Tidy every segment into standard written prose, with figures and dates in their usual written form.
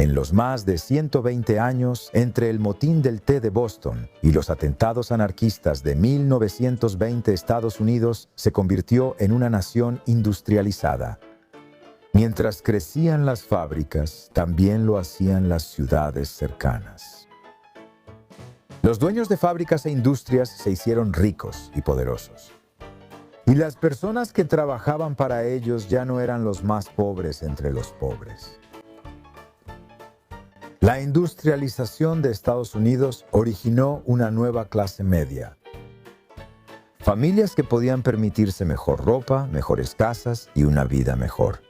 En los más de 120 años entre el motín del té de Boston y los atentados anarquistas de 1920, Estados Unidos se convirtió en una nación industrializada. Mientras crecían las fábricas, también lo hacían las ciudades cercanas. Los dueños de fábricas e industrias se hicieron ricos y poderosos. Y las personas que trabajaban para ellos ya no eran los más pobres entre los pobres. La industrialización de Estados Unidos originó una nueva clase media. Familias que podían permitirse mejor ropa, mejores casas y una vida mejor.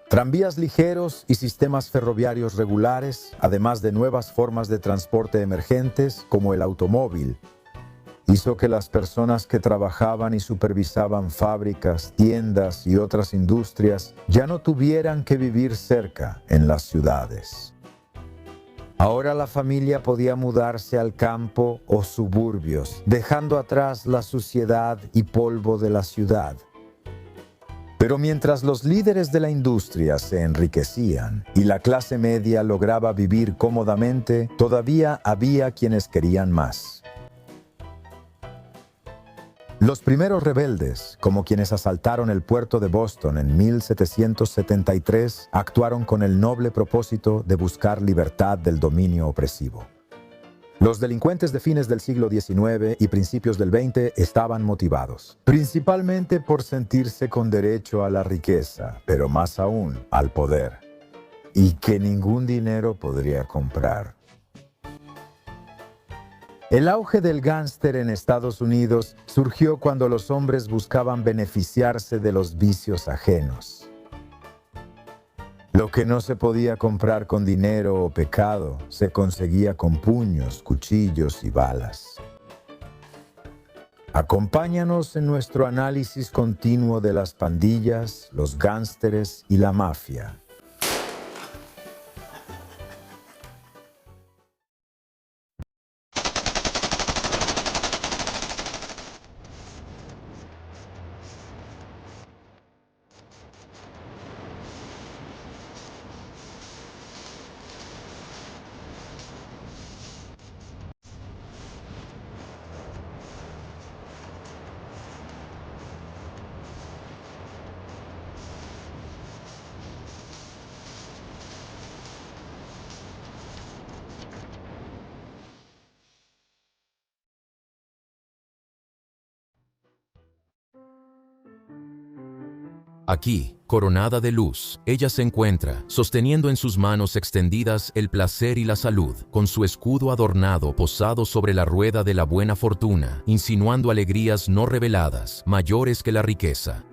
Tranvías ligeros y sistemas ferroviarios regulares, además de nuevas formas de transporte emergentes como el automóvil, hizo que las personas que trabajaban y supervisaban fábricas, tiendas y otras industrias ya no tuvieran que vivir cerca en las ciudades. Ahora la familia podía mudarse al campo o suburbios, dejando atrás la suciedad y polvo de la ciudad. Pero mientras los líderes de la industria se enriquecían y la clase media lograba vivir cómodamente, todavía había quienes querían más. Los primeros rebeldes, como quienes asaltaron el puerto de Boston en 1773, actuaron con el noble propósito de buscar libertad del dominio opresivo. Los delincuentes de fines del siglo XIX y principios del XX estaban motivados, principalmente por sentirse con derecho a la riqueza, pero más aún al poder, y que ningún dinero podría comprar. El auge del gángster en Estados Unidos surgió cuando los hombres buscaban beneficiarse de los vicios ajenos. Lo que no se podía comprar con dinero o pecado, se conseguía con puños, cuchillos y balas. Acompáñanos en nuestro análisis continuo de las pandillas, los gángsteres y la mafia. Aquí, coronada de luz, ella se encuentra, sosteniendo en sus manos extendidas el placer y la salud, con su escudo adornado posado sobre la rueda de la buena fortuna, insinuando alegrías no reveladas, mayores que la riqueza.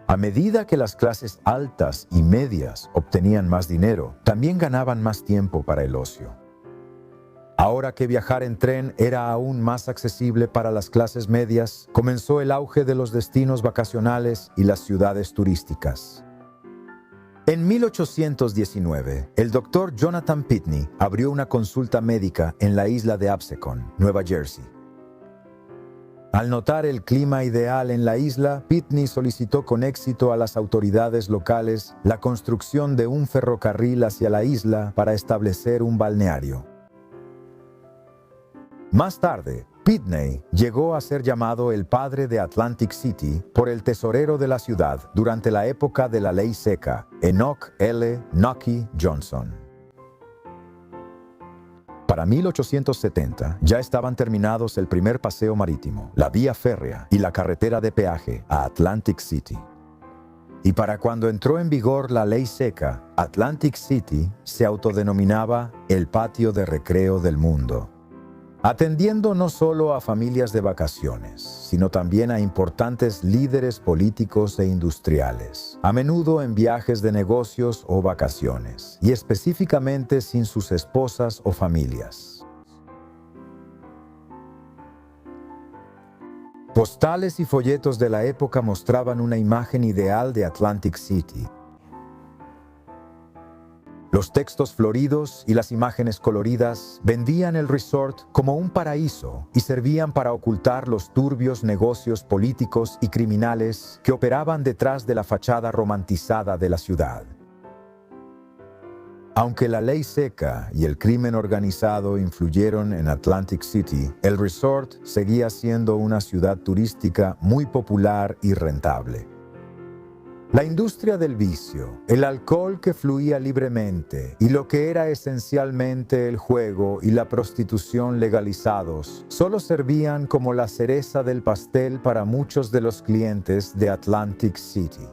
A medida que las clases altas y medias obtenían más dinero, también ganaban más tiempo para el ocio. Ahora que viajar en tren era aún más accesible para las clases medias, comenzó el auge de los destinos vacacionales y las ciudades turísticas. En 1819, el doctor Jonathan Pitney abrió una consulta médica en la isla de Absecon, Nueva Jersey. Al notar el clima ideal en la isla, Pitney solicitó con éxito a las autoridades locales la construcción de un ferrocarril hacia la isla para establecer un balneario. Más tarde, Pitney llegó a ser llamado el padre de Atlantic City por el tesorero de la ciudad durante la época de la ley seca, Enoch L. Nucky Johnson. Para 1870 ya estaban terminados el primer paseo marítimo, la vía férrea y la carretera de peaje a Atlantic City. Y para cuando entró en vigor la ley seca, Atlantic City se autodenominaba el patio de recreo del mundo, atendiendo no solo a familias de vacaciones, sino también a importantes líderes políticos e industriales, a menudo en viajes de negocios o vacaciones, y específicamente sin sus esposas o familias. Postales y folletos de la época mostraban una imagen ideal de Atlantic City. Los textos floridos y las imágenes coloridas vendían el resort como un paraíso y servían para ocultar los turbios negocios políticos y criminales que operaban detrás de la fachada romantizada de la ciudad. Aunque la ley seca y el crimen organizado influyeron en Atlantic City, el resort seguía siendo una ciudad turística muy popular y rentable. La industria del vicio, el alcohol que fluía libremente y lo que era esencialmente el juego y la prostitución legalizados solo servían como la cereza del pastel para muchos de los clientes de Atlantic City.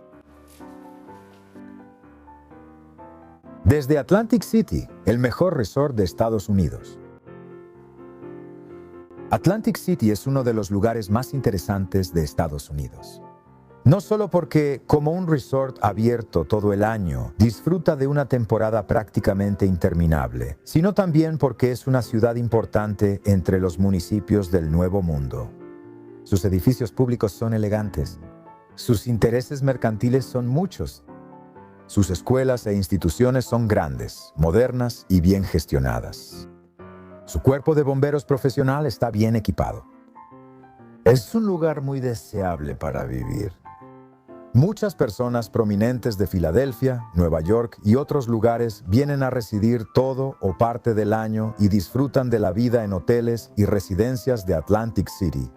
Desde Atlantic City, el mejor resort de Estados Unidos. Atlantic City es uno de los lugares más interesantes de Estados Unidos. No solo porque, como un resort abierto todo el año, disfruta de una temporada prácticamente interminable, sino también porque es una ciudad importante entre los municipios del Nuevo Mundo. Sus edificios públicos son elegantes. Sus intereses mercantiles son muchos. Sus escuelas e instituciones son grandes, modernas y bien gestionadas. Su cuerpo de bomberos profesional está bien equipado. Es un lugar muy deseable para vivir. Muchas personas prominentes de Filadelfia, Nueva York y otros lugares vienen a residir todo o parte del año y disfrutan de la vida en hoteles y residencias de Atlantic City.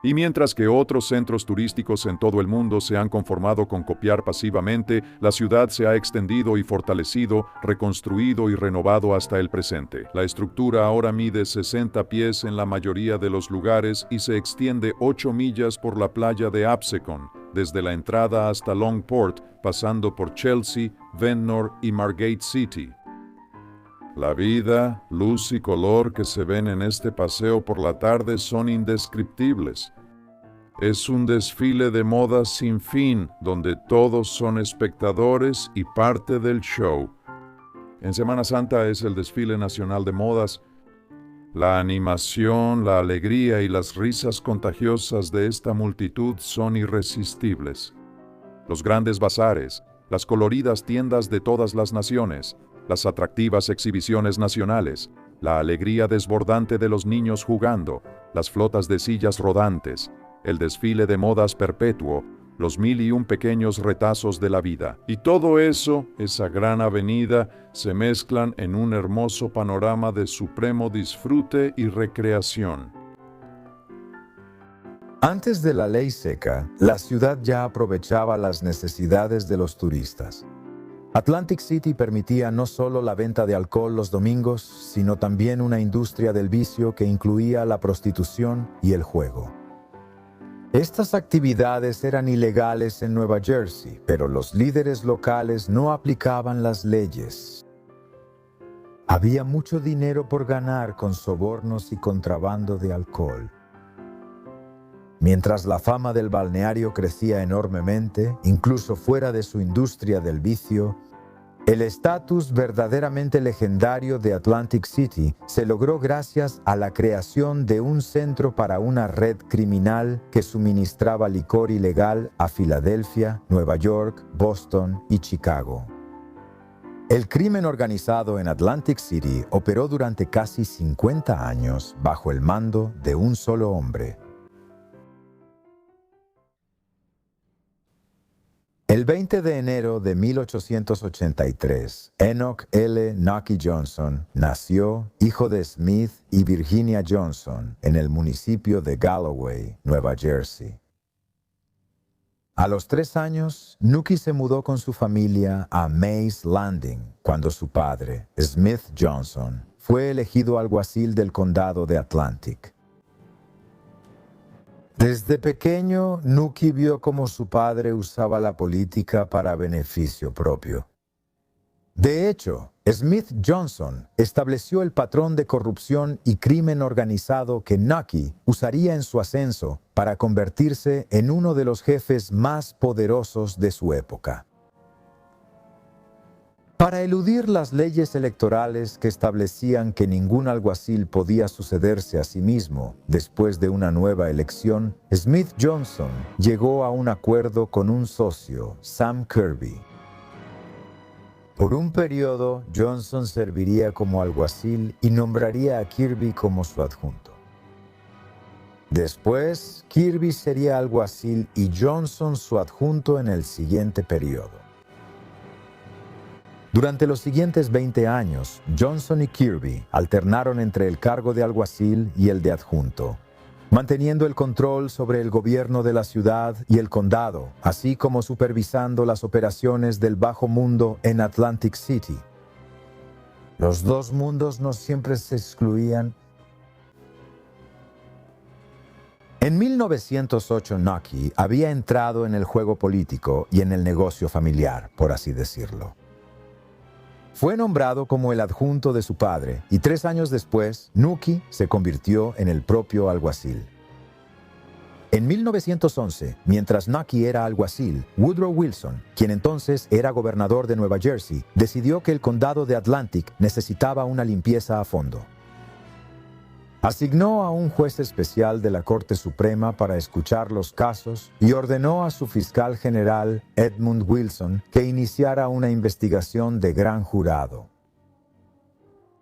Y mientras que otros centros turísticos en todo el mundo se han conformado con copiar pasivamente, la ciudad se ha extendido y fortalecido, reconstruido y renovado hasta el presente. La estructura ahora mide 60 pies en la mayoría de los lugares y se extiende 8 millas por la playa de Absecon, desde la entrada hasta Longport, pasando por Chelsea, Ventnor y Margate City. La vida, luz y color que se ven en este paseo por la tarde son indescriptibles. Es un desfile de modas sin fin, donde todos son espectadores y parte del show. En Semana Santa es el desfile nacional de modas. La animación, la alegría y las risas contagiosas de esta multitud son irresistibles. Los grandes bazares, las coloridas tiendas de todas las naciones, las atractivas exhibiciones nacionales, la alegría desbordante de los niños jugando, las flotas de sillas rodantes, el desfile de modas perpetuo, los 1001 pequeños retazos de la vida. Y todo eso, esa gran avenida, se mezclan en un hermoso panorama de supremo disfrute y recreación. Antes de la ley seca, la ciudad ya aprovechaba las necesidades de los turistas. Atlantic City permitía no solo la venta de alcohol los domingos, sino también una industria del vicio que incluía la prostitución y el juego. Estas actividades eran ilegales en Nueva Jersey, pero los líderes locales no aplicaban las leyes. Había mucho dinero por ganar con sobornos y contrabando de alcohol. Mientras la fama del balneario crecía enormemente, incluso fuera de su industria del vicio, el estatus verdaderamente legendario de Atlantic City se logró gracias a la creación de un centro para una red criminal que suministraba licor ilegal a Filadelfia, Nueva York, Boston y Chicago. El crimen organizado en Atlantic City operó durante casi 50 años bajo el mando de un solo hombre. El 20 de enero de 1883, Enoch L. Nucky Johnson nació, hijo de Smith y Virginia Johnson, en el municipio de Galloway, Nueva Jersey. A los 3 años, Nucky se mudó con su familia a Mays Landing, cuando su padre, Smith Johnson, fue elegido alguacil del condado de Atlantic. Desde pequeño, Nucky vio cómo su padre usaba la política para beneficio propio. De hecho, Smith Johnson estableció el patrón de corrupción y crimen organizado que Nucky usaría en su ascenso para convertirse en uno de los jefes más poderosos de su época. Para eludir las leyes electorales que establecían que ningún alguacil podía sucederse a sí mismo después de una nueva elección, Smith Johnson llegó a un acuerdo con un socio, Sam Kirby. Por un periodo, Johnson serviría como alguacil y nombraría a Kirby como su adjunto. Después, Kirby sería alguacil y Johnson su adjunto en el siguiente periodo. Durante los siguientes 20 años, Johnson y Kirby alternaron entre el cargo de alguacil y el de adjunto, manteniendo el control sobre el gobierno de la ciudad y el condado, así como supervisando las operaciones del bajo mundo en Atlantic City. Los dos mundos no siempre se excluían. En 1908, Nucky había entrado en el juego político y en el negocio familiar, por así decirlo. Fue nombrado como el adjunto de su padre y 3 años después, Nucky se convirtió en el propio alguacil. En 1911, mientras Nucky era alguacil, Woodrow Wilson, quien entonces era gobernador de Nueva Jersey, decidió que el condado de Atlantic necesitaba una limpieza a fondo. Asignó a un juez especial de la Corte Suprema para escuchar los casos y ordenó a su fiscal general, Edmund Wilson, que iniciara una investigación de gran jurado.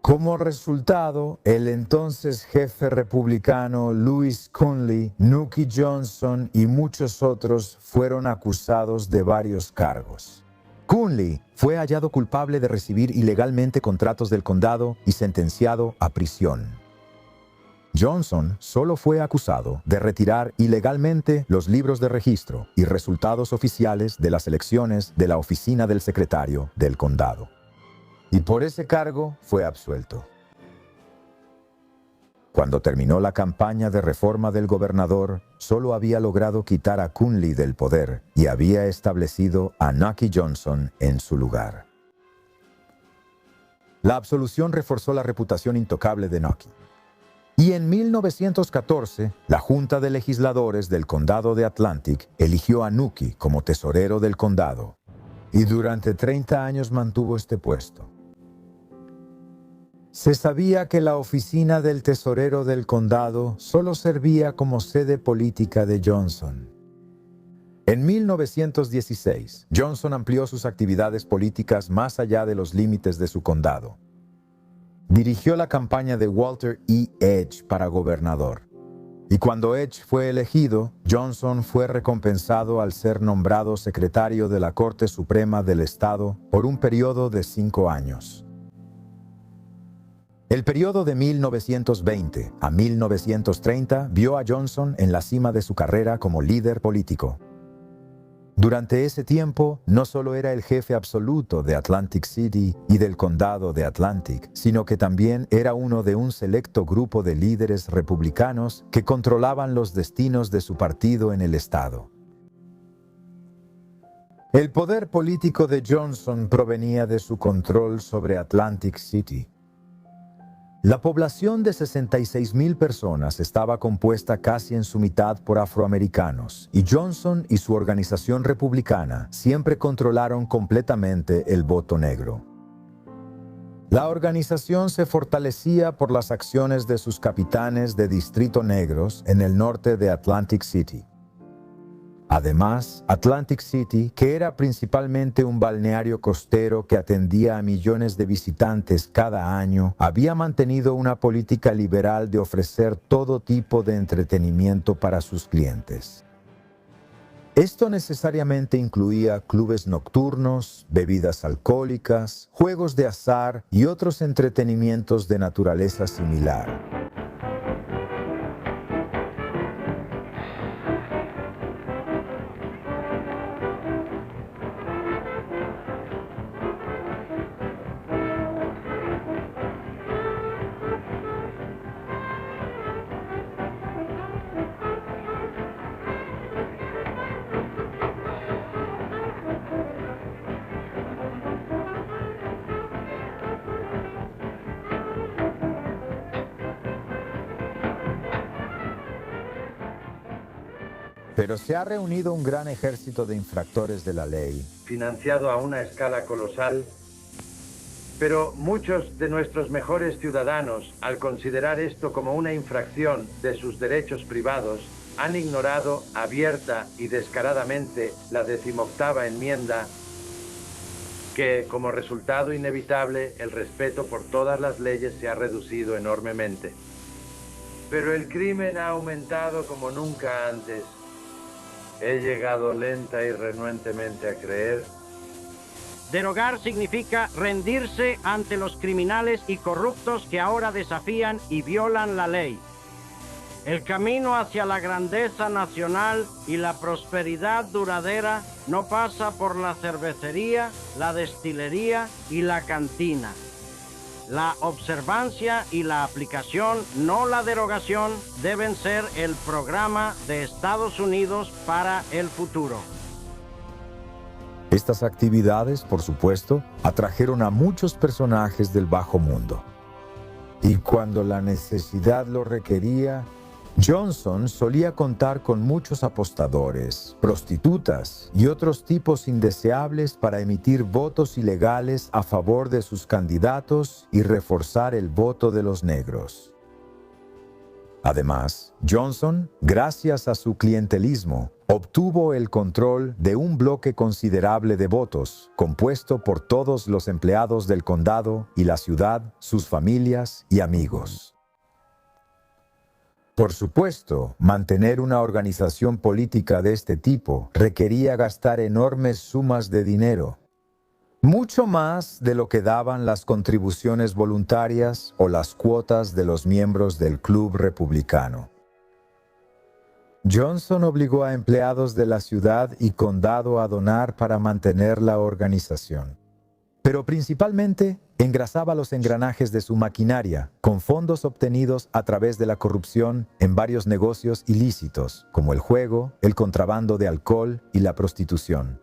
Como resultado, el entonces jefe republicano Louis Conley, Nucky Johnson y muchos otros fueron acusados de varios cargos. Conley fue hallado culpable de recibir ilegalmente contratos del condado y sentenciado a prisión. Johnson solo fue acusado de retirar ilegalmente los libros de registro y resultados oficiales de las elecciones de la oficina del secretario del condado. Y por ese cargo fue absuelto. Cuando terminó la campaña de reforma del gobernador, solo había logrado quitar a Conley del poder y había establecido a Nucky Johnson en su lugar. La absolución reforzó la reputación intocable de Nucky. Y en 1914, la Junta de Legisladores del Condado de Atlantic eligió a Nucky como tesorero del condado, y durante 30 años mantuvo este puesto. Se sabía que la oficina del tesorero del condado solo servía como sede política de Johnson. En 1916, Johnson amplió sus actividades políticas más allá de los límites de su condado. Dirigió la campaña de Walter E. Edge para gobernador. Y cuando Edge fue elegido, Johnson fue recompensado al ser nombrado secretario de la Corte Suprema del Estado por un periodo de 5 años. El periodo de 1920 a 1930 vio a Johnson en la cima de su carrera como líder político. Durante ese tiempo, no solo era el jefe absoluto de Atlantic City y del condado de Atlantic, sino que también era uno de un selecto grupo de líderes republicanos que controlaban los destinos de su partido en el estado. El poder político de Johnson provenía de su control sobre Atlantic City. La población de 66,000 personas estaba compuesta casi en su mitad por afroamericanos, y Johnson y su organización republicana siempre controlaron completamente el voto negro. La organización se fortalecía por las acciones de sus capitanes de distrito negros en el norte de Atlantic City. Además, Atlantic City, que era principalmente un balneario costero que atendía a millones de visitantes cada año, había mantenido una política liberal de ofrecer todo tipo de entretenimiento para sus clientes. Esto necesariamente incluía clubes nocturnos, bebidas alcohólicas, juegos de azar y otros entretenimientos de naturaleza similar. Pero se ha reunido un gran ejército de infractores de la ley, financiado a una escala colosal, pero muchos de nuestros mejores ciudadanos, al considerar esto como una infracción de sus derechos privados, han ignorado abierta y descaradamente la 18ª enmienda que como resultado inevitable el respeto por todas las leyes se ha reducido enormemente. Pero el crimen ha aumentado como nunca antes. He llegado lenta y renuentemente a creer. Derogar significa rendirse ante los criminales y corruptos que ahora desafían y violan la ley. El camino hacia la grandeza nacional y la prosperidad duradera no pasa por la cervecería, la destilería y la cantina. La observancia y la aplicación, no la derogación, deben ser el programa de Estados Unidos para el futuro. Estas actividades, por supuesto, atrajeron a muchos personajes del bajo mundo. Y cuando la necesidad lo requería, Johnson solía contar con muchos apostadores, prostitutas y otros tipos indeseables para emitir votos ilegales a favor de sus candidatos y reforzar el voto de los negros. Además, Johnson, gracias a su clientelismo, obtuvo el control de un bloque considerable de votos, compuesto por todos los empleados del condado y la ciudad, sus familias y amigos. Por supuesto, mantener una organización política de este tipo requería gastar enormes sumas de dinero, mucho más de lo que daban las contribuciones voluntarias o las cuotas de los miembros del Club Republicano. Johnson obligó a empleados de la ciudad y condado a donar para mantener la organización. Pero principalmente engrasaba los engranajes de su maquinaria con fondos obtenidos a través de la corrupción en varios negocios ilícitos, como el juego, el contrabando de alcohol y la prostitución.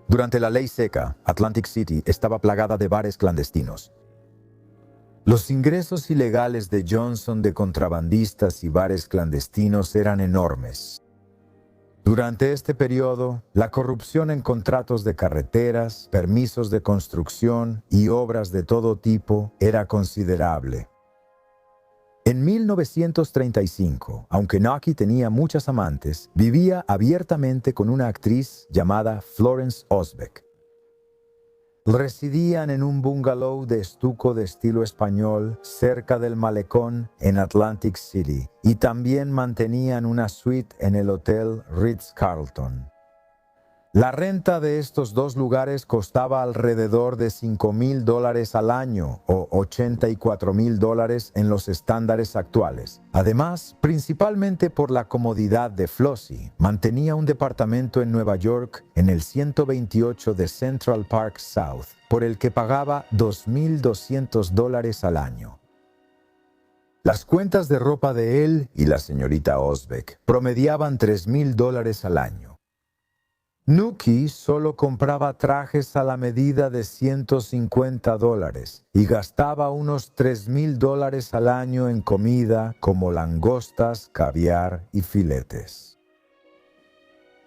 Durante la ley seca, Atlantic City estaba plagada de bares clandestinos. Los ingresos ilegales de Johnson de contrabandistas y bares clandestinos eran enormes. Durante este periodo, la corrupción en contratos de carreteras, permisos de construcción y obras de todo tipo era considerable. En 1935, aunque Nucky tenía muchas amantes, vivía abiertamente con una actriz llamada Florence Osbeck. Residían en un bungalow de estuco de estilo español cerca del malecón en Atlantic City y también mantenían una suite en el Hotel Ritz-Carlton. La renta de estos dos lugares costaba alrededor de $5,000 al año o $84,000 en los estándares actuales. Además, principalmente por la comodidad de Flossie, mantenía un departamento en Nueva York en el 128 de Central Park South, por el que pagaba $2,200 al año. Las cuentas de ropa de él y la señorita Osbeck promediaban $3,000 al año. Nucky solo compraba trajes a la medida de $150 y gastaba unos $3,000 al año en comida como langostas, caviar y filetes.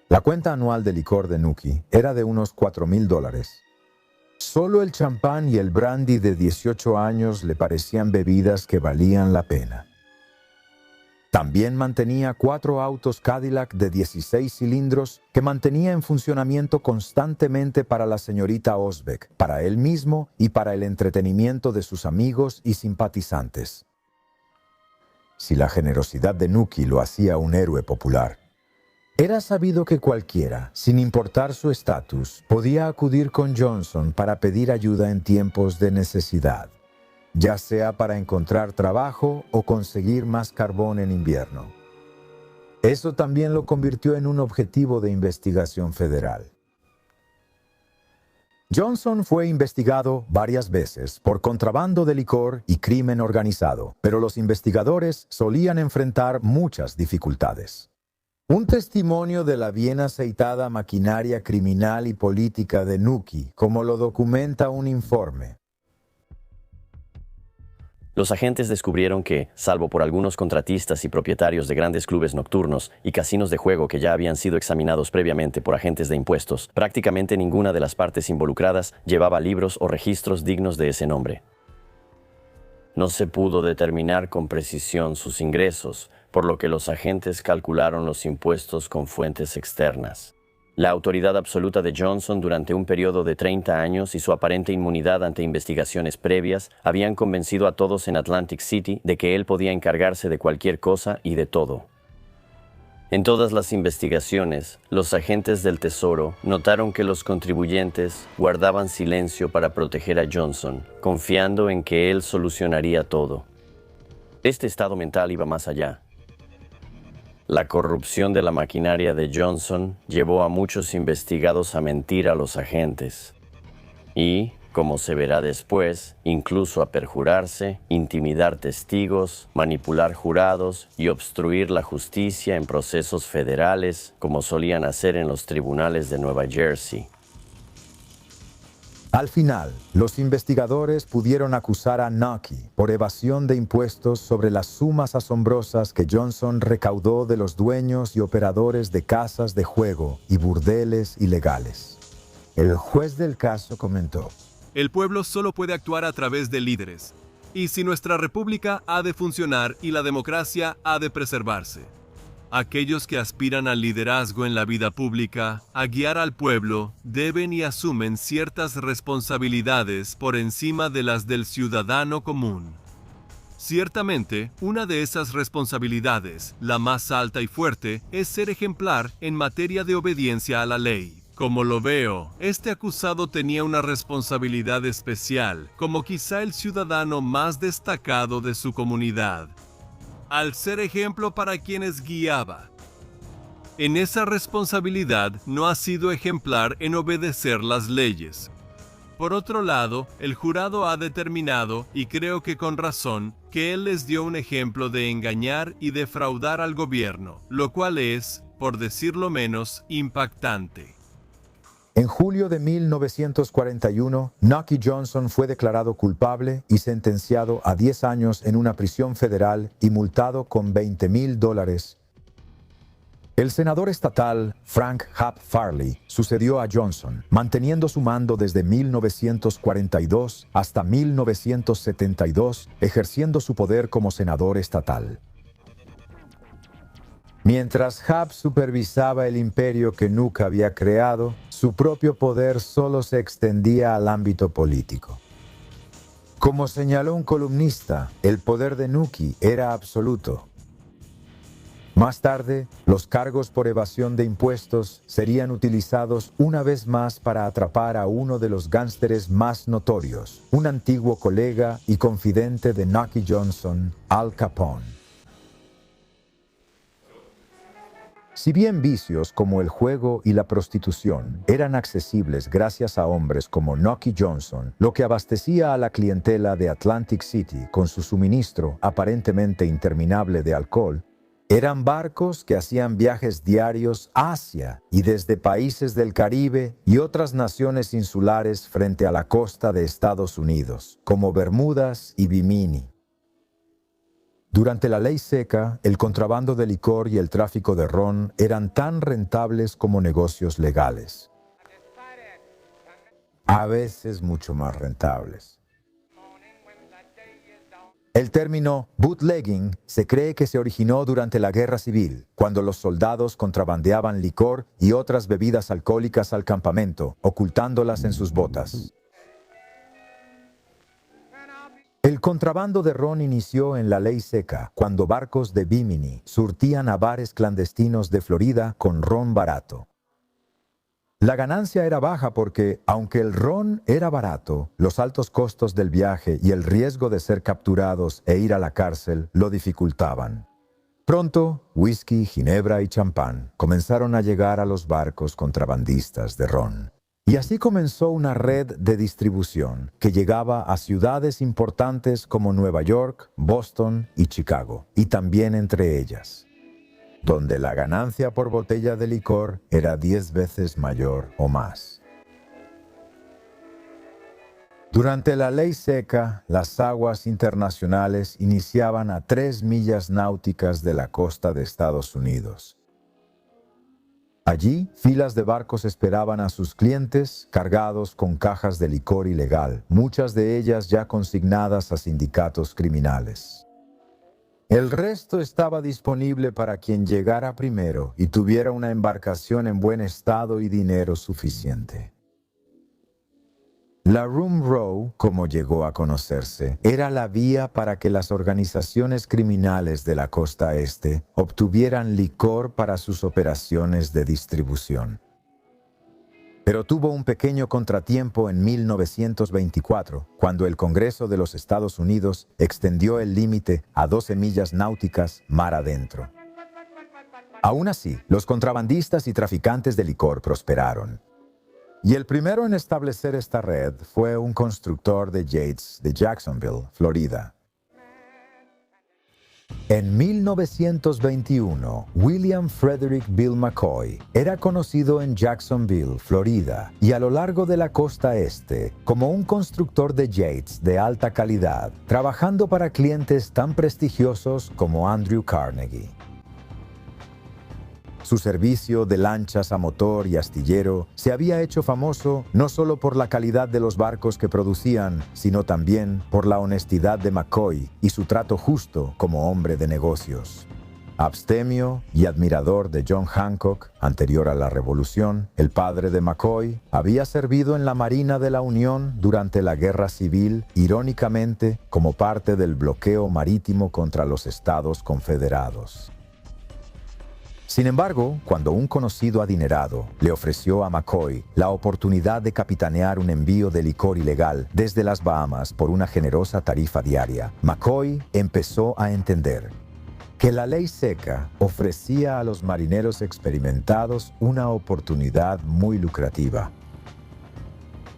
La cuenta anual de licor de Nucky era de unos $4,000. Solo el champán y el brandy de 18 años le parecían bebidas que valían la pena. También mantenía 4 autos Cadillac de 16 cilindros que mantenía en funcionamiento constantemente para la señorita Osbeck, para él mismo y para el entretenimiento de sus amigos y simpatizantes. Si la generosidad de Nucky lo hacía un héroe popular, era sabido que cualquiera, sin importar su estatus, podía acudir con Johnson para pedir ayuda en tiempos de necesidad, ya sea para encontrar trabajo o conseguir más carbón en invierno. Eso también lo convirtió en un objetivo de investigación federal. Johnson fue investigado varias veces por contrabando de licor y crimen organizado, pero los investigadores solían enfrentar muchas dificultades. Un testimonio de la bien aceitada maquinaria criminal y política de Nucky, como lo documenta un informe. Los agentes descubrieron que, salvo por algunos contratistas y propietarios de grandes clubes nocturnos y casinos de juego que ya habían sido examinados previamente por agentes de impuestos, prácticamente ninguna de las partes involucradas llevaba libros o registros dignos de ese nombre. No se pudo determinar con precisión sus ingresos, por lo que los agentes calcularon los impuestos con fuentes externas. La autoridad absoluta de Johnson durante un periodo de 30 años y su aparente inmunidad ante investigaciones previas habían convencido a todos en Atlantic City de que él podía encargarse de cualquier cosa y de todo. En todas las investigaciones, los agentes del Tesoro notaron que los contribuyentes guardaban silencio para proteger a Johnson, confiando en que él solucionaría todo. Este estado mental iba más allá. La corrupción de la maquinaria de Johnson llevó a muchos investigados a mentir a los agentes y, como se verá después, incluso a perjurarse, intimidar testigos, manipular jurados y obstruir la justicia en procesos federales, como solían hacer en los tribunales de Nueva Jersey. Al final, los investigadores pudieron acusar a Nucky por evasión de impuestos sobre las sumas asombrosas que Johnson recaudó de los dueños y operadores de casas de juego y burdeles ilegales. El juez del caso comentó: el pueblo solo puede actuar a través de líderes, y si nuestra república ha de funcionar y la democracia ha de preservarse, aquellos que aspiran al liderazgo en la vida pública, a guiar al pueblo, deben y asumen ciertas responsabilidades por encima de las del ciudadano común. Ciertamente, una de esas responsabilidades, la más alta y fuerte, es ser ejemplar en materia de obediencia a la ley. Como lo veo, este acusado tenía una responsabilidad especial, como quizá el ciudadano más destacado de su comunidad, al ser ejemplo para quienes guiaba. En esa responsabilidad no ha sido ejemplar en obedecer las leyes. Por otro lado, el jurado ha determinado, y creo que con razón, que él les dio un ejemplo de engañar y defraudar al gobierno, lo cual es, por decirlo menos, impactante. En julio de 1941, Nucky Johnson fue declarado culpable y sentenciado a 10 años en una prisión federal y multado con $20,000. El senador estatal Frank Hap Farley sucedió a Johnson, manteniendo su mando desde 1942 hasta 1972, ejerciendo su poder como senador estatal. Mientras Hap supervisaba el imperio que Nucky había creado, su propio poder solo se extendía al ámbito político. Como señaló un columnista, el poder de Nucky era absoluto. Más tarde, los cargos por evasión de impuestos serían utilizados una vez más para atrapar a uno de los gánsteres más notorios, un antiguo colega y confidente de Nucky Johnson, Al Capone. Si bien vicios como el juego y la prostitución eran accesibles gracias a hombres como Nucky Johnson, lo que abastecía a la clientela de Atlantic City con su suministro aparentemente interminable de alcohol, eran barcos que hacían viajes diarios hacia y desde países del Caribe y otras naciones insulares frente a la costa de Estados Unidos, como Bermudas y Bimini. Durante la ley seca, el contrabando de licor y el tráfico de ron eran tan rentables como negocios legales. A veces mucho más rentables. El término bootlegging se cree que se originó durante la Guerra Civil, cuando los soldados contrabandeaban licor y otras bebidas alcohólicas al campamento, ocultándolas en sus botas. El contrabando de ron inició en la ley seca, cuando barcos de Bimini surtían a bares clandestinos de Florida con ron barato. La ganancia era baja porque, aunque el ron era barato, los altos costos del viaje y el riesgo de ser capturados e ir a la cárcel lo dificultaban. Pronto, whisky, ginebra y champán comenzaron a llegar a los barcos contrabandistas de ron. Y así comenzó una red de distribución que llegaba a ciudades importantes como Nueva York, Boston y Chicago, y también entre ellas, donde la ganancia por botella de licor era 10 veces mayor o más. Durante la ley seca, las aguas internacionales iniciaban a 3 millas náuticas de la costa de Estados Unidos. Allí, filas de barcos esperaban a sus clientes cargados con cajas de licor ilegal, muchas de ellas ya consignadas a sindicatos criminales. El resto estaba disponible para quien llegara primero y tuviera una embarcación en buen estado y dinero suficiente. La Rum Row, como llegó a conocerse, era la vía para que las organizaciones criminales de la costa este obtuvieran licor para sus operaciones de distribución. Pero tuvo un pequeño contratiempo en 1924, cuando el Congreso de los Estados Unidos extendió el límite a 12 millas náuticas mar adentro. Aún así, los contrabandistas y traficantes de licor prosperaron. Y el primero en establecer esta red fue un constructor de yates de Jacksonville, Florida. En 1921, William Frederick Bill McCoy era conocido en Jacksonville, Florida, y a lo largo de la costa este como un constructor de yates de alta calidad, trabajando para clientes tan prestigiosos como Andrew Carnegie. Su servicio de lanchas a motor y astillero se había hecho famoso no solo por la calidad de los barcos que producían, sino también por la honestidad de McCoy y su trato justo como hombre de negocios. Abstemio y admirador de John Hancock, anterior a la Revolución, el padre de McCoy había servido en la Marina de la Unión durante la Guerra Civil, irónicamente como parte del bloqueo marítimo contra los Estados Confederados. Sin embargo, cuando un conocido adinerado le ofreció a McCoy la oportunidad de capitanear un envío de licor ilegal desde las Bahamas por una generosa tarifa diaria, McCoy empezó a entender que la ley seca ofrecía a los marineros experimentados una oportunidad muy lucrativa.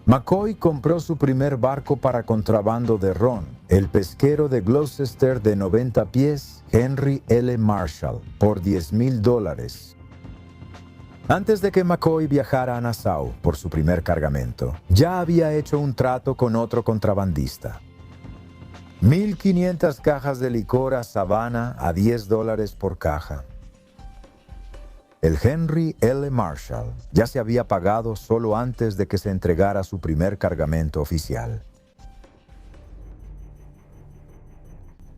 McCoy compró su primer barco para contrabando de ron, el pesquero de Gloucester de 90 pies, Henry L. Marshall, por $10,000. Antes de que McCoy viajara a Nassau por su primer cargamento, ya había hecho un trato con otro contrabandista. 1,500 cajas de licor a Savannah a $10 por caja. El Henry L. Marshall ya se había pagado solo antes de que se entregara su primer cargamento oficial.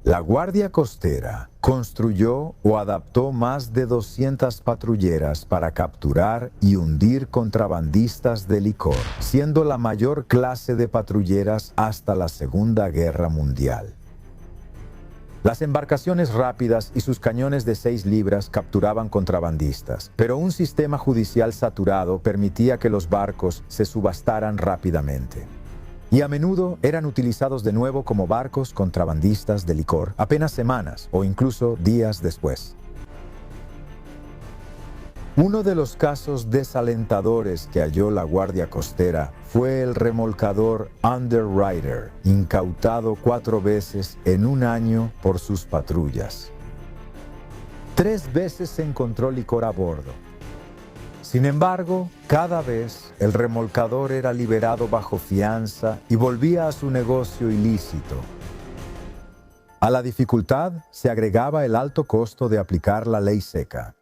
La Guardia Costera construyó o adaptó más de 200 patrulleras para capturar y hundir contrabandistas de licor, siendo la mayor clase de patrulleras hasta la Segunda Guerra Mundial. Las embarcaciones rápidas y sus cañones de 6 libras capturaban contrabandistas, pero un sistema judicial saturado permitía que los barcos se subastaran rápidamente. Y a menudo eran utilizados de nuevo como barcos contrabandistas de licor apenas semanas o incluso días después. Uno de los casos desalentadores que halló la Guardia Costera fue el remolcador Underwriter, incautado 4 veces en un año por sus patrullas. 3 veces se encontró licor a bordo. Sin embargo, cada vez el remolcador era liberado bajo fianza y volvía a su negocio ilícito. A la dificultad se agregaba el alto costo de aplicar la ley seca.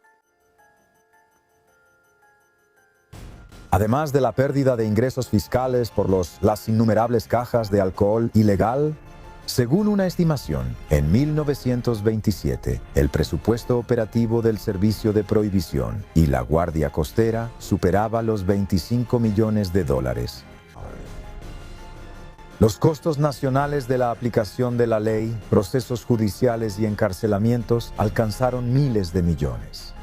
Además de la pérdida de ingresos fiscales por las innumerables cajas de alcohol ilegal, según una estimación, en 1927, el presupuesto operativo del Servicio de Prohibición y la Guardia Costera superaba los $25 millones. Los costos nacionales de la aplicación de la ley, procesos judiciales y encarcelamientos alcanzaron miles de millones.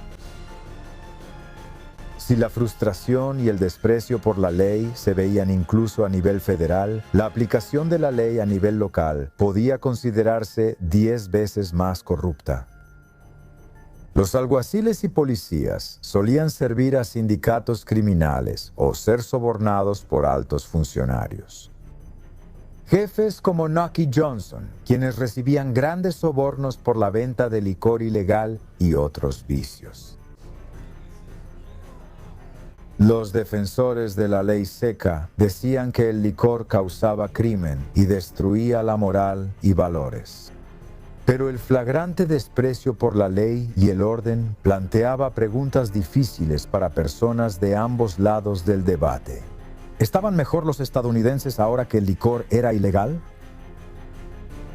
Si la frustración y el desprecio por la ley se veían incluso a nivel federal, la aplicación de la ley a nivel local podía considerarse 10 veces más corrupta. Los alguaciles y policías solían servir a sindicatos criminales o ser sobornados por altos funcionarios. Jefes como Nucky Johnson, quienes recibían grandes sobornos por la venta de licor ilegal y otros vicios. Los defensores de la ley seca decían que el licor causaba crimen y destruía la moral y valores. Pero el flagrante desprecio por la ley y el orden planteaba preguntas difíciles para personas de ambos lados del debate. ¿Estaban mejor los estadounidenses ahora que el licor era ilegal?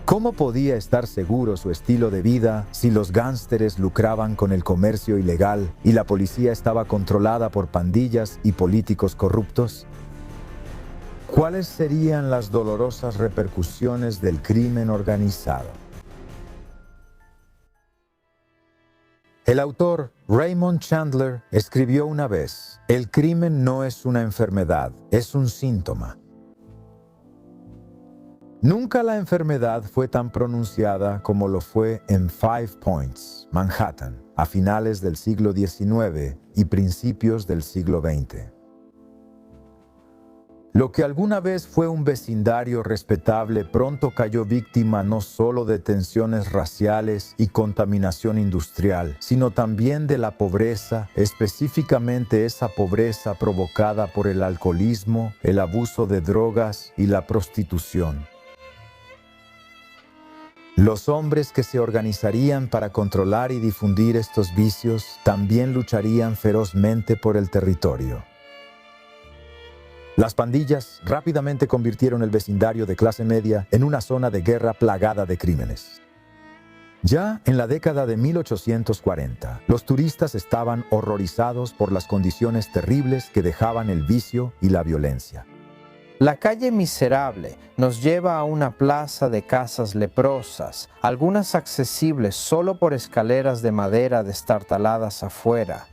¿Cómo podía estar seguro su estilo de vida si los gánsteres lucraban con el comercio ilegal y la policía estaba controlada por pandillas y políticos corruptos? ¿Cuáles serían las dolorosas repercusiones del crimen organizado? El autor Raymond Chandler escribió una vez: "El crimen no es una enfermedad, es un síntoma". Nunca la enfermedad fue tan pronunciada como lo fue en Five Points, Manhattan, a finales del siglo XIX y principios del siglo XX. Lo que alguna vez fue un vecindario respetable pronto cayó víctima no solo de tensiones raciales y contaminación industrial, sino también de la pobreza, específicamente esa pobreza provocada por el alcoholismo, el abuso de drogas y la prostitución. Los hombres que se organizarían para controlar y difundir estos vicios también lucharían ferozmente por el territorio. Las pandillas rápidamente convirtieron el vecindario de clase media en una zona de guerra plagada de crímenes. Ya en la década de 1840, los turistas estaban horrorizados por las condiciones terribles que dejaban el vicio y la violencia. La calle Miserable nos lleva a una plaza de casas leprosas, algunas accesibles solo por escaleras de madera destartaladas afuera.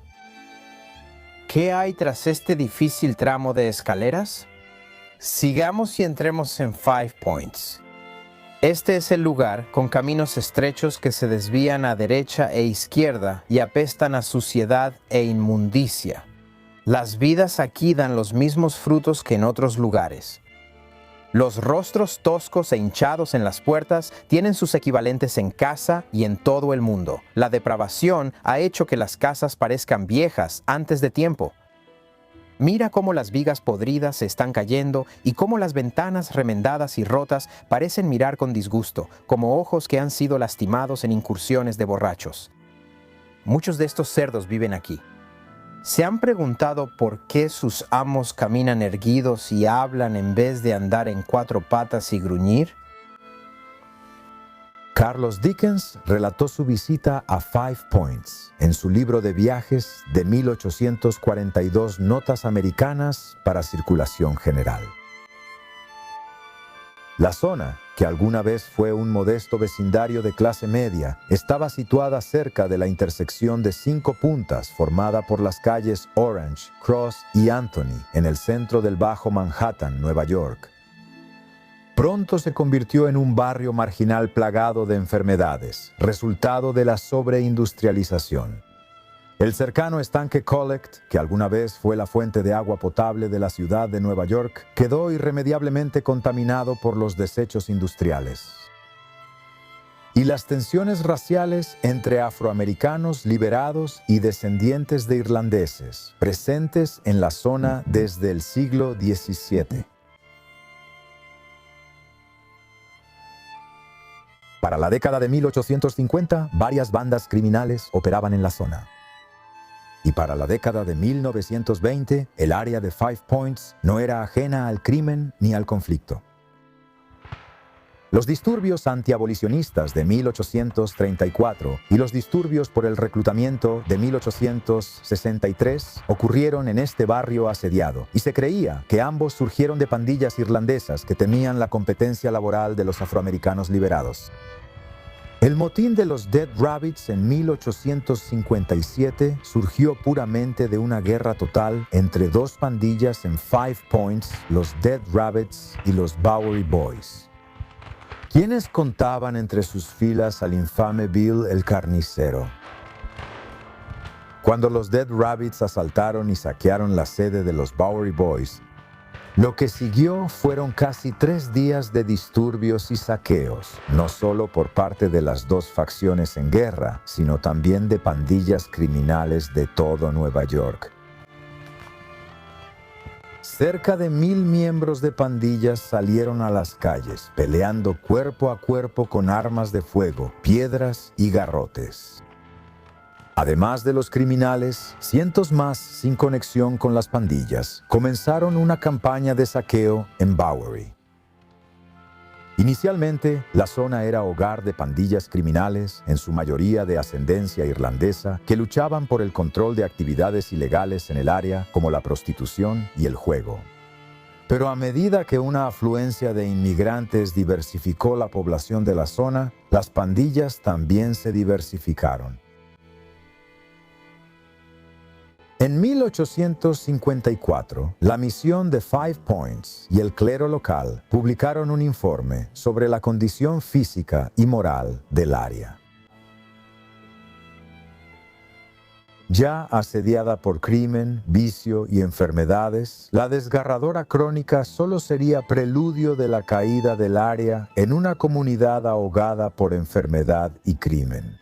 ¿Qué hay tras este difícil tramo de escaleras? Sigamos y entremos en Five Points. Este es el lugar con caminos estrechos que se desvían a derecha e izquierda y apestan a suciedad e inmundicia. Las vidas aquí dan los mismos frutos que en otros lugares. Los rostros toscos e hinchados en las puertas tienen sus equivalentes en casa y en todo el mundo. La depravación ha hecho que las casas parezcan viejas antes de tiempo. Mira cómo las vigas podridas se están cayendo y cómo las ventanas remendadas y rotas parecen mirar con disgusto, como ojos que han sido lastimados en incursiones de borrachos. Muchos de estos cerdos viven aquí. ¿Se han preguntado por qué sus amos caminan erguidos y hablan en vez de andar en cuatro patas y gruñir? Charles Dickens relató su visita a Five Points en su libro de viajes de 1842, Notas Americanas para Circulación General. La zona, que alguna vez fue un modesto vecindario de clase media, estaba situada cerca de la intersección de 5 puntas formada por las calles Orange, Cross y Anthony en el centro del Bajo Manhattan, Nueva York. Pronto se convirtió en un barrio marginal plagado de enfermedades, resultado de la sobreindustrialización. El cercano estanque Collect, que alguna vez fue la fuente de agua potable de la ciudad de Nueva York, quedó irremediablemente contaminado por los desechos industriales. Y las tensiones raciales entre afroamericanos liberados y descendientes de irlandeses, presentes en la zona desde el siglo XVII. Para la década de 1850, varias bandas criminales operaban en la zona. Y para la década de 1920, el área de Five Points no era ajena al crimen ni al conflicto. Los disturbios antiabolicionistas de 1834 y los disturbios por el reclutamiento de 1863 ocurrieron en este barrio asediado, y se creía que ambos surgieron de pandillas irlandesas que temían la competencia laboral de los afroamericanos liberados. El motín de los Dead Rabbits en 1857 surgió puramente de una guerra total entre dos pandillas en Five Points, los Dead Rabbits y los Bowery Boys. ¿Quiénes contaban entre sus filas al infame Bill el Carnicero? Cuando los Dead Rabbits asaltaron y saquearon la sede de los Bowery Boys, lo que siguió fueron casi 3 días de disturbios y saqueos, no solo por parte de las dos facciones en guerra, sino también de pandillas criminales de todo Nueva York. Cerca de 1000 miembros de pandillas salieron a las calles, peleando cuerpo a cuerpo con armas de fuego, piedras y garrotes. Además de los criminales, cientos más sin conexión con las pandillas comenzaron una campaña de saqueo en Bowery. Inicialmente, la zona era hogar de pandillas criminales, en su mayoría de ascendencia irlandesa, que luchaban por el control de actividades ilegales en el área, como la prostitución y el juego. Pero a medida que una afluencia de inmigrantes diversificó la población de la zona, las pandillas también se diversificaron. En 1854, la misión de Five Points y el clero local publicaron un informe sobre la condición física y moral del área. Ya asediada por crimen, vicio y enfermedades, la desgarradora crónica solo sería preludio de la caída del área en una comunidad ahogada por enfermedad y crimen.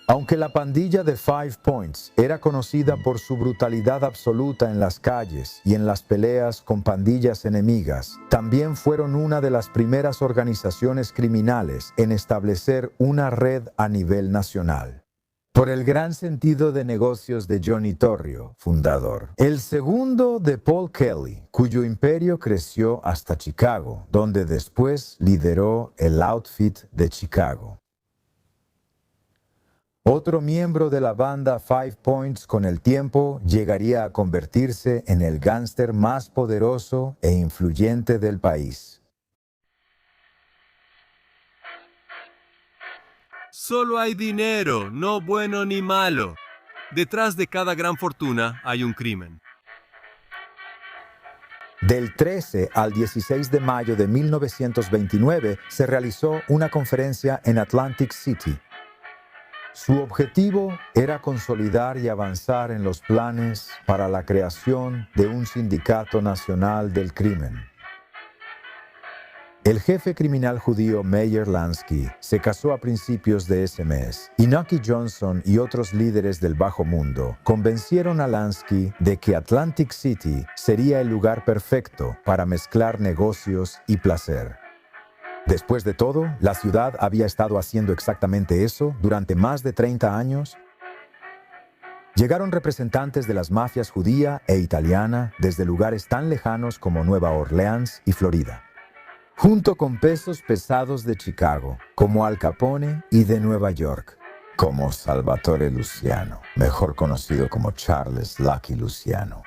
Aunque la pandilla de Five Points era conocida por su brutalidad absoluta en las calles y en las peleas con pandillas enemigas, también fueron una de las primeras organizaciones criminales en establecer una red a nivel nacional. Por el gran sentido de negocios de Johnny Torrio, fundador. El segundo de Paul Kelly, cuyo imperio creció hasta Chicago, donde después lideró el Outfit de Chicago. Otro miembro de la banda Five Points con el tiempo llegaría a convertirse en el gángster más poderoso e influyente del país. Solo hay dinero, no bueno ni malo. Detrás de cada gran fortuna hay un crimen. Del 13 al 16 de mayo de 1929 se realizó una conferencia en Atlantic City. Su objetivo era consolidar y avanzar en los planes para la creación de un sindicato nacional del crimen. El jefe criminal judío Meyer Lansky se casó a principios de ese mes y Nucky Johnson y otros líderes del bajo mundo convencieron a Lansky de que Atlantic City sería el lugar perfecto para mezclar negocios y placer. Después de todo, la ciudad había estado haciendo exactamente eso durante más de 30 años. Llegaron representantes de las mafias judía e italiana desde lugares tan lejanos como Nueva Orleans y Florida, junto con pesos pesados de Chicago, como Al Capone, y de Nueva York, como Salvatore Luciano, mejor conocido como Charles Lucky Luciano.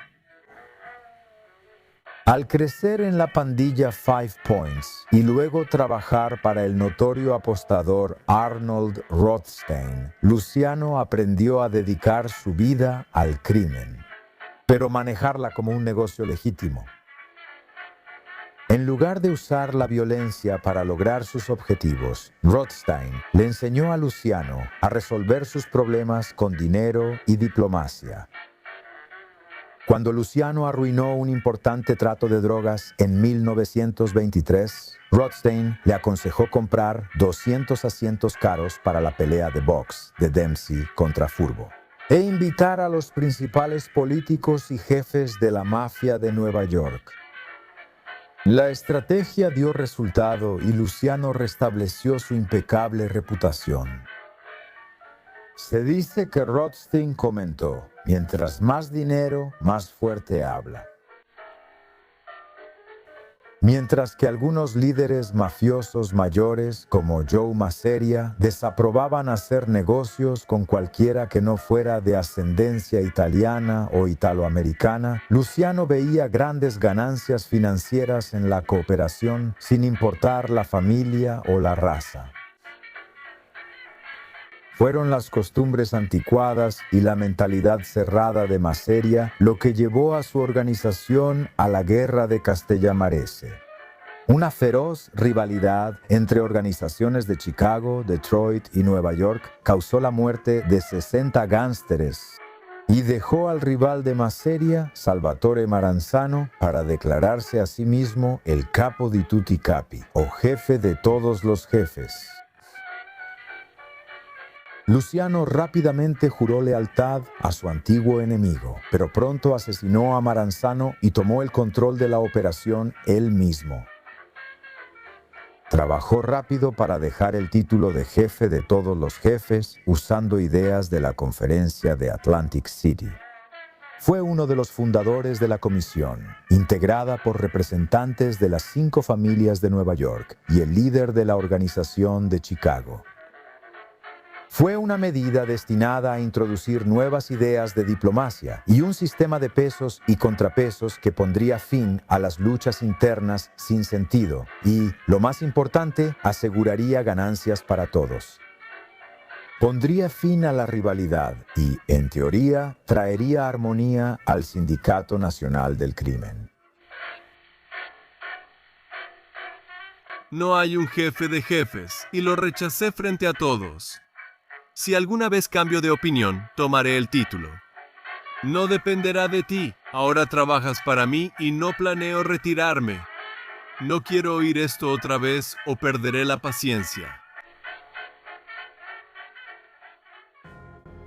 Al crecer en la pandilla Five Points y luego trabajar para el notorio apostador Arnold Rothstein, Luciano aprendió a dedicar su vida al crimen, pero manejarla como un negocio legítimo. En lugar de usar la violencia para lograr sus objetivos, Rothstein le enseñó a Luciano a resolver sus problemas con dinero y diplomacia. Cuando Luciano arruinó un importante trato de drogas en 1923, Rothstein le aconsejó comprar 200 asientos caros para la pelea de box de Dempsey contra Furbo e invitar a los principales políticos y jefes de la mafia de Nueva York. La estrategia dio resultado y Luciano restableció su impecable reputación. Se dice que Rothstein comentó: mientras más dinero, más fuerte habla. Mientras que algunos líderes mafiosos mayores, como Joe Masseria, desaprobaban hacer negocios con cualquiera que no fuera de ascendencia italiana o italoamericana, Luciano veía grandes ganancias financieras en la cooperación sin importar la familia o la raza. Fueron las costumbres anticuadas y la mentalidad cerrada de Masseria lo que llevó a su organización a la Guerra de Castellamarese. Una feroz rivalidad entre organizaciones de Chicago, Detroit y Nueva York causó la muerte de 60 gángsteres y dejó al rival de Masseria, Salvatore Maranzano, para declararse a sí mismo el capo di tutti capi, o jefe de todos los jefes. Luciano rápidamente juró lealtad a su antiguo enemigo, pero pronto asesinó a Maranzano y tomó el control de la operación él mismo. Trabajó rápido para dejar el título de jefe de todos los jefes usando ideas de la conferencia de Atlantic City. Fue uno de los fundadores de la comisión, integrada por representantes de las 5 familias de Nueva York y el líder de la organización de Chicago. Fue una medida destinada a introducir nuevas ideas de diplomacia y un sistema de pesos y contrapesos que pondría fin a las luchas internas sin sentido y, lo más importante, aseguraría ganancias para todos. Pondría fin a la rivalidad y, en teoría, traería armonía al Sindicato Nacional del Crimen. No hay un jefe de jefes, y lo rechacé frente a todos. Si alguna vez cambio de opinión, tomaré el título. No dependerá de ti. Ahora trabajas para mí y no planeo retirarme. No quiero oír esto otra vez o perderé la paciencia.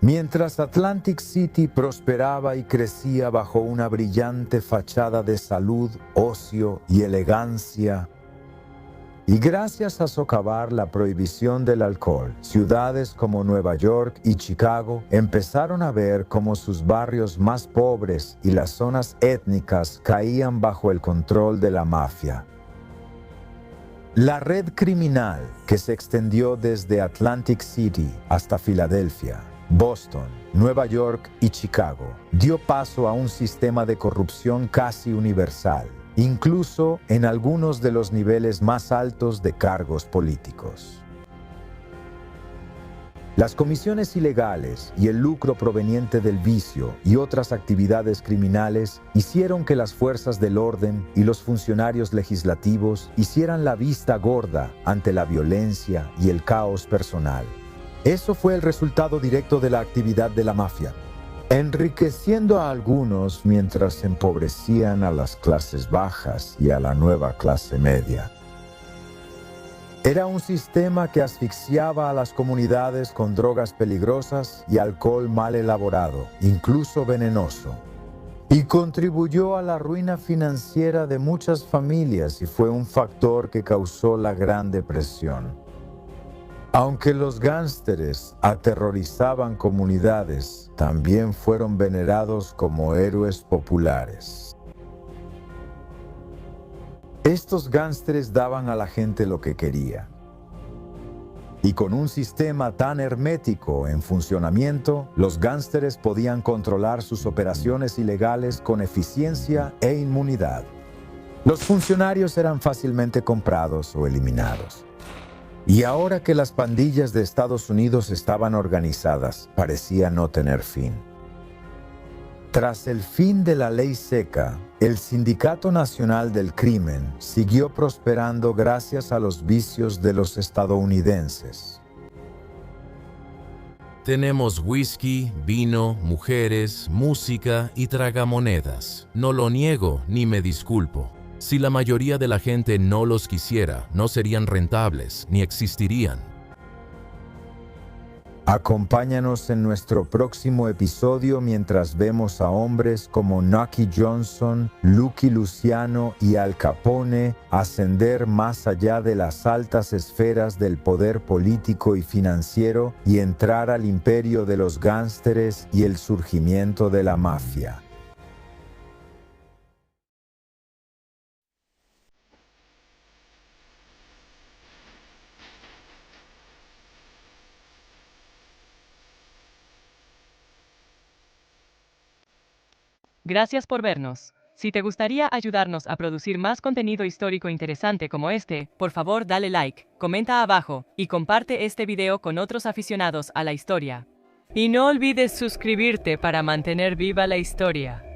Mientras Atlantic City prosperaba y crecía bajo una brillante fachada de salud, ocio y elegancia, y gracias a socavar la prohibición del alcohol, ciudades como Nueva York y Chicago empezaron a ver cómo sus barrios más pobres y las zonas étnicas caían bajo el control de la mafia. La red criminal que se extendió desde Atlantic City hasta Filadelfia, Boston, Nueva York y Chicago dio paso a un sistema de corrupción casi universal, incluso en algunos de los niveles más altos de cargos políticos. Las comisiones ilegales y el lucro proveniente del vicio y otras actividades criminales hicieron que las fuerzas del orden y los funcionarios legislativos hicieran la vista gorda ante la violencia y el caos personal. Eso fue el resultado directo de la actividad de la mafia, enriqueciendo a algunos mientras empobrecían a las clases bajas y a la nueva clase media. Era un sistema que asfixiaba a las comunidades con drogas peligrosas y alcohol mal elaborado, incluso venenoso, y contribuyó a la ruina financiera de muchas familias y fue un factor que causó la Gran Depresión. Aunque los gánsteres aterrorizaban comunidades, también fueron venerados como héroes populares. Estos gánsteres daban a la gente lo que quería. Y con un sistema tan hermético en funcionamiento, los gánsteres podían controlar sus operaciones ilegales con eficiencia e inmunidad. Los funcionarios eran fácilmente comprados o eliminados. Y ahora que las pandillas de Estados Unidos estaban organizadas, parecía no tener fin. Tras el fin de la ley seca, el Sindicato Nacional del Crimen siguió prosperando gracias a los vicios de los estadounidenses. Tenemos whisky, vino, mujeres, música y tragamonedas. No lo niego ni me disculpo. Si la mayoría de la gente no los quisiera, no serían rentables ni existirían. Acompáñanos en nuestro próximo episodio mientras vemos a hombres como Nucky Johnson, Lucky Luciano y Al Capone ascender más allá de las altas esferas del poder político y financiero y entrar al imperio de los gánsteres y el surgimiento de la mafia. Gracias por vernos. Si te gustaría ayudarnos a producir más contenido histórico interesante como este, por favor dale like, comenta abajo y comparte este video con otros aficionados a la historia. Y no olvides suscribirte para mantener viva la historia.